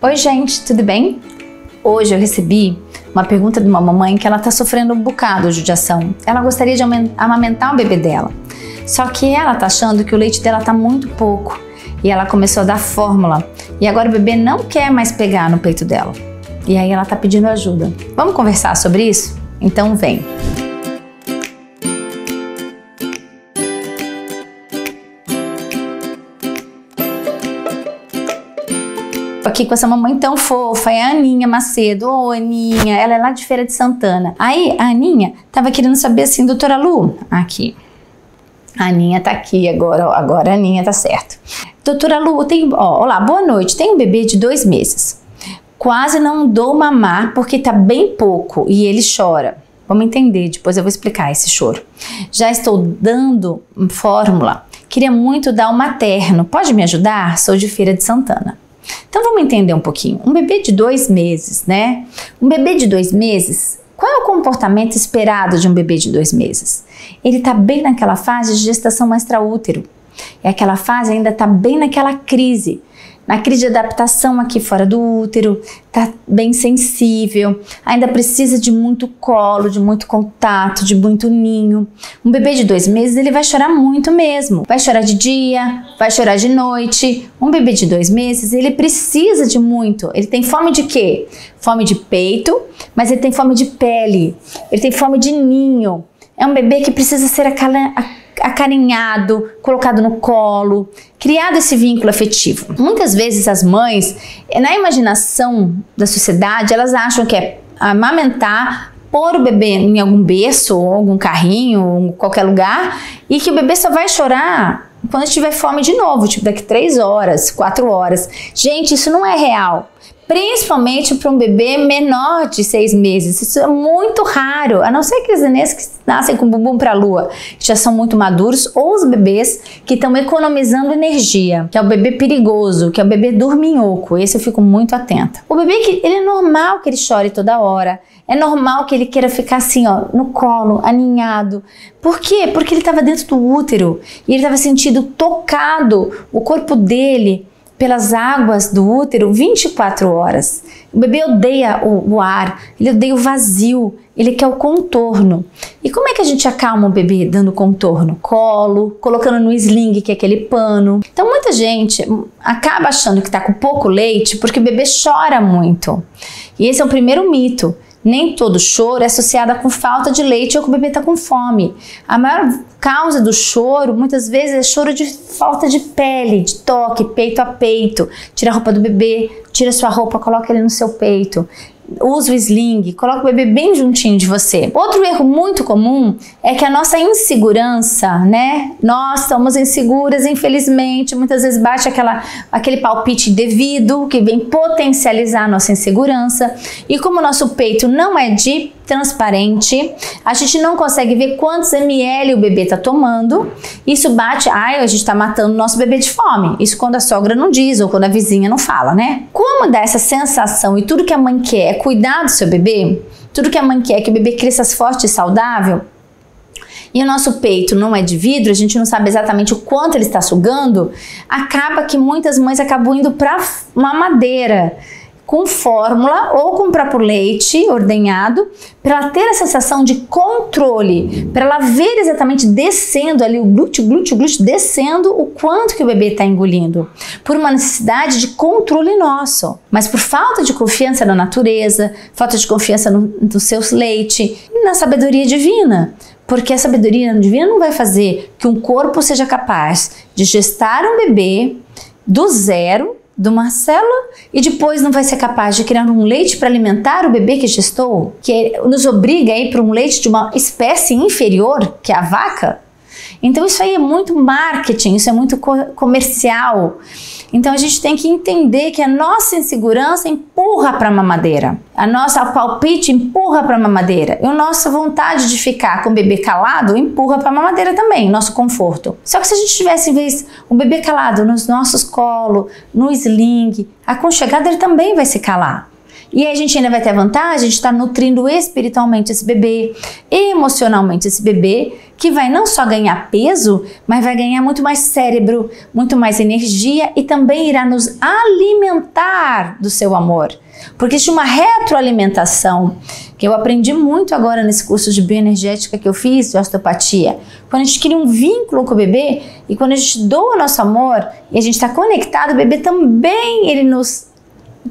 Oi gente, tudo bem? Hoje eu recebi uma pergunta de uma mamãe que ela tá sofrendo um bocado de judiação. Ela gostaria de amamentar o bebê dela, só que ela tá achando que o leite dela tá muito pouco e ela começou a dar fórmula e agora o bebê não quer mais pegar no peito dela e aí ela tá pedindo ajuda. Vamos conversar sobre isso? Então vem! Aqui com essa mamãe tão fofa, é a Aninha Macedo. Ô Aninha, ela é lá de Feira de Santana. Aí a Aninha tava querendo saber assim, doutora Lu, aqui. A Aninha tá aqui agora, ó, agora a Aninha tá certo. Doutora Lu, olá, boa noite, tem um bebê de 2 meses. Quase não dou mamar porque tá bem pouco e ele chora. Vamos entender, depois eu vou explicar esse choro. Já estou dando fórmula, queria muito dar o materno, pode me ajudar? Sou de Feira de Santana. Então vamos entender um pouquinho. Um bebê de 2 meses, né? Um bebê de 2 meses, qual é o comportamento esperado de um bebê de 2 meses? Ele tá bem naquela fase de gestação extraútero. E aquela fase ainda tá bem naquela crise. Na crise de adaptação aqui fora do útero, tá bem sensível, ainda precisa de muito colo, de muito contato, de muito ninho. Um bebê de 2 meses, ele vai chorar muito mesmo. Vai chorar de dia, vai chorar de noite. Um bebê de 2 meses, ele precisa de muito. Ele tem fome de quê? Fome de peito, mas ele tem fome de pele. Ele tem fome de ninho. É um bebê que precisa ser acarinhado, colocado no colo, criado esse vínculo afetivo. Muitas vezes as mães, na imaginação da sociedade, elas acham que é amamentar, pôr o bebê em algum berço, ou algum carrinho, ou qualquer lugar, e que o bebê só vai chorar quando tiver fome de novo, tipo daqui 3 horas, 4 horas. Gente, isso não é real. Principalmente para um bebê menor de 6 meses. Isso é muito raro, a não ser aqueles nenês que nascem com bumbum para a lua, que já são muito maduros, ou os bebês que estão economizando energia, que é o bebê perigoso, que é o bebê dorminhoco. Esse eu fico muito atenta. O bebê, ele é normal que ele chore toda hora, é normal que ele queira ficar assim, ó, no colo, aninhado. Por quê? Porque ele estava dentro do útero e ele estava sentindo tocado o corpo dele pelas águas do útero 24 horas. O bebê odeia o ar, ele odeia o vazio, ele quer o contorno. E como é que a gente acalma o bebê dando contorno? Colo, colocando no sling, que é aquele pano. Então muita gente acaba achando que está com pouco leite porque o bebê chora muito. E esse é o primeiro mito. Nem todo choro é associado com falta de leite ou que o bebê está com fome. A maior causa do choro, muitas vezes, é choro de falta de pele, de toque, peito a peito. Tira a roupa do bebê, tira sua roupa, coloca ele no seu peito. Usa o sling, coloca o bebê bem juntinho de você. Outro erro muito comum é que a nossa insegurança, né? Nós somos inseguras, infelizmente, muitas vezes bate aquele palpite indevido que vem potencializar a nossa insegurança. E como o nosso peito não é de transparente, a gente não consegue ver quantos ml o bebê tá tomando. Isso bate, a gente tá matando o nosso bebê de fome. Isso quando a sogra não diz ou quando a vizinha não fala, né? Como dá essa sensação e tudo que a mãe quer é cuidar do seu bebê, tudo que a mãe quer é que o bebê cresça forte e saudável, e o nosso peito não é de vidro, a gente não sabe exatamente o quanto ele está sugando, acaba que muitas mães acabam indo para mamadeira, com fórmula ou com o próprio leite ordenhado, para ela ter a sensação de controle, para ela ver exatamente descendo ali o glúteo, descendo o quanto que o bebê está engolindo, por uma necessidade de controle nosso, mas por falta de confiança na natureza, falta de confiança no seu leite e na sabedoria divina. Porque a sabedoria divina não vai fazer que um corpo seja capaz de gestar um bebê do zero, de uma célula, e depois não vai ser capaz de criar um leite para alimentar o bebê que gestou, que nos obriga a ir para um leite de uma espécie inferior, que é a vaca. Então isso aí é muito marketing, isso é muito comercial. Então a gente tem que entender que a nossa insegurança empurra para a mamadeira. A nossa palpite empurra para a mamadeira. E a nossa vontade de ficar com o bebê calado empurra para a mamadeira também, nosso conforto. Só que se a gente tivesse, em vez, o bebê calado nos nossos colos, no sling, aconchegado, ele também vai se calar. E aí a gente ainda vai ter a vantagem de estar nutrindo espiritualmente esse bebê, emocionalmente esse bebê, que vai não só ganhar peso, mas vai ganhar muito mais cérebro, muito mais energia e também irá nos alimentar do seu amor. Porque existe uma retroalimentação que eu aprendi muito agora nesse curso de bioenergética que eu fiz, de osteopatia. Quando a gente cria um vínculo com o bebê e quando a gente doa o nosso amor e a gente está conectado, o bebê também, ele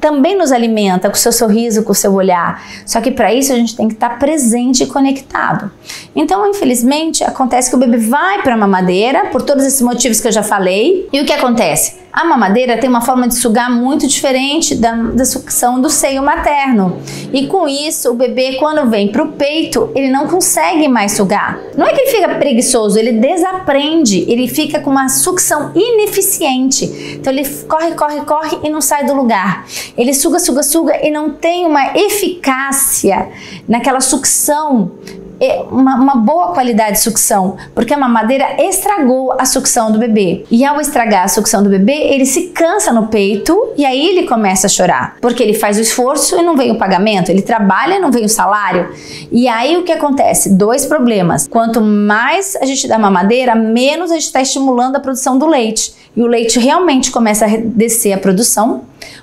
também nos alimenta com o seu sorriso, com o seu olhar. Só que para isso a gente tem que estar presente e conectado. Então, infelizmente, acontece que o bebê vai para a mamadeira, por todos esses motivos que eu já falei. E o que acontece? A mamadeira tem uma forma de sugar muito diferente da sucção do seio materno. E com isso, o bebê, quando vem para o peito, ele não consegue mais sugar. Não é que ele fica preguiçoso, ele desaprende, ele fica com uma sucção ineficiente. Então ele corre e não sai do lugar. Ele suga e não tem uma eficácia naquela sucção, uma boa qualidade de sucção, porque a mamadeira estragou a sucção do bebê. E ao estragar a sucção do bebê, ele se cansa no peito e aí ele começa a chorar, porque ele faz o esforço e não vem o pagamento, ele trabalha e não vem o salário. E aí o que acontece? Dois problemas. Quanto mais a gente dá mamadeira, menos a gente está estimulando a produção do leite. E o leite realmente começa a descer a produção,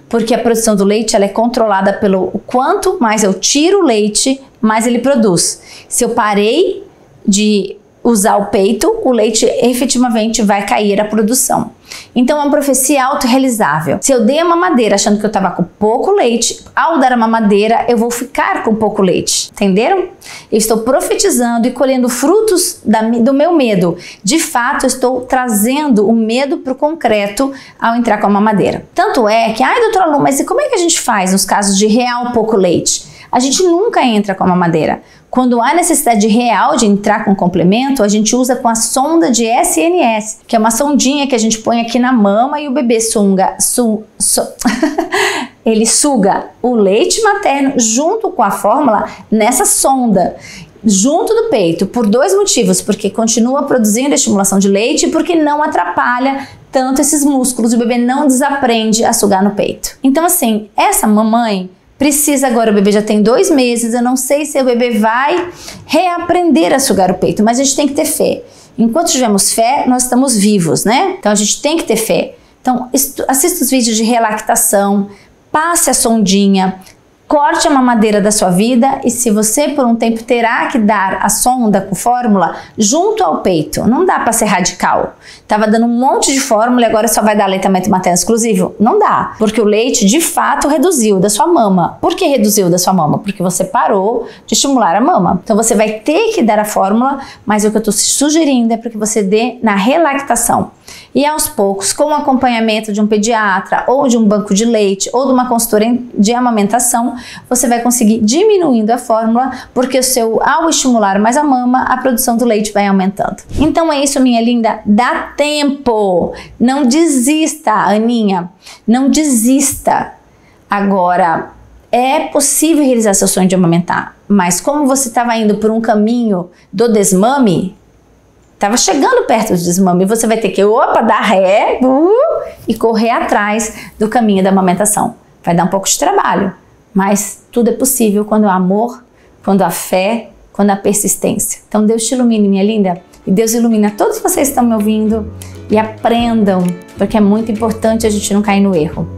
porque a produção do leite ela é controlada pelo quanto mais eu tiro o leite, mais ele produz. Se eu parei de usar o peito, o leite efetivamente vai cair a produção. Então é uma profecia autorrealizável. Se eu dei a mamadeira achando que eu estava com pouco leite, ao dar a mamadeira eu vou ficar com pouco leite. Entenderam? Eu estou profetizando e colhendo frutos do meu medo. De fato, eu estou trazendo o medo para o concreto ao entrar com a mamadeira. Tanto é que, doutora Lu, mas e como é que a gente faz nos casos de real pouco leite? A gente nunca entra com a mamadeira. Quando há necessidade real de entrar com complemento, a gente usa com a sonda de SNS, que é uma sondinha que a gente põe aqui na mama e o bebê ele suga o leite materno junto com a fórmula nessa sonda, junto do peito, por dois motivos, porque continua produzindo a estimulação de leite e porque não atrapalha tanto esses músculos, o bebê não desaprende a sugar no peito. Então assim, essa mamãe precisa agora, o bebê já tem 2 meses, eu não sei se o bebê vai reaprender a sugar o peito, mas a gente tem que ter fé. Enquanto tivermos fé, nós estamos vivos, né? Então a gente tem que ter fé. Então assista os vídeos de relactação, passe a sondinha, corte a mamadeira da sua vida e se você por um tempo terá que dar a sonda com fórmula junto ao peito, não dá para ser radical. Tava dando um monte de fórmula e agora só vai dar aleitamento materno exclusivo? Não dá, porque o leite de fato reduziu da sua mama. Por que reduziu da sua mama? Porque você parou de estimular a mama. Então você vai ter que dar a fórmula, mas o que eu estou sugerindo é para que você dê na relactação. E aos poucos, com o acompanhamento de um pediatra ou de um banco de leite ou de uma consultora de amamentação, você vai conseguir diminuindo a fórmula, porque ao estimular mais a mama, a produção do leite vai aumentando. Então é isso, minha linda, dá tempo, não desista, Aninha, não desista. Agora, é possível realizar seu sonho de amamentar, mas como você estava indo por um caminho do desmame, estava chegando perto do desmame, você vai ter que, dar ré e correr atrás do caminho da amamentação. Vai dar um pouco de trabalho, mas tudo é possível quando há amor, quando há fé, quando há persistência. Então Deus te ilumine, minha linda, e Deus ilumina todos vocês que estão me ouvindo e aprendam, porque é muito importante a gente não cair no erro.